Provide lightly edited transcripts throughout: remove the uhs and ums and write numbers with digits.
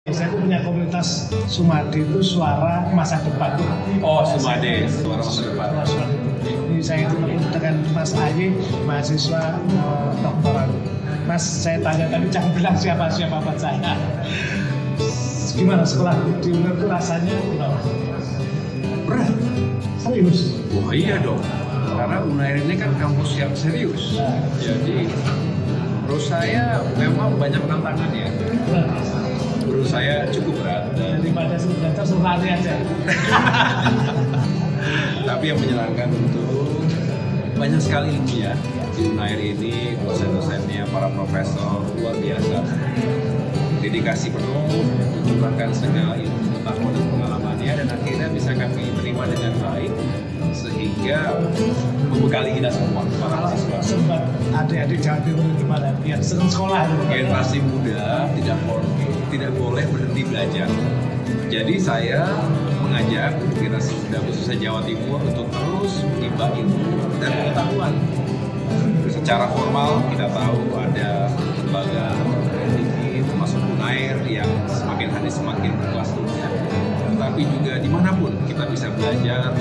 Saya punya komunitas Sumade itu suara masa depan. Oh, Sumade, suara masa depan. Ini saya ketemu dengan Mas Aye, mahasiswa doktoral. Mas, saya tanya tadi jangan bilang siapa-siapa buat saya. Gimana sekolah di UNER itu rasanya? Berat. Serius? Wah iya dong, karena UNER ini kan kampus yang serius. Jadi menurut saya memang banyak tantangan ya. Menurut saya cukup berat. Daripada sebenarnya suruh lari aja. Tapi yang menyenangkan untuk banyak sekali ilmiah di UNER ini, dosen-dosennya, para profesor luar biasa. Dedikasi penuh, mencurahkan segala ilmu pengetahuan dan pengalamannya, dan akhirnya bisa kami terima dengan baik sehingga membekali kita semua para mahasiswa. Sempat adik-adik Jawa Timur gimana? Biar senang sekolah. Generasi muda tidak boleh berhenti belajar. Jadi saya mengajak generasi muda khususnya Jawa Timur untuk terus menimba ilmu dan pengetahuan. Secara formal kita tahu ada lembaga tinggi termasuk UNER yang semakin hari semakin berkelas dunia. Tetapi juga dimanapun kita bisa belajar,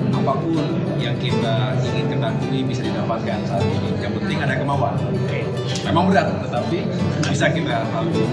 apapun yang kita ingin ketahui bisa didapatkan saat ini. Yang penting ada kemauan. Memang berat, tetapi bisa kita lalui.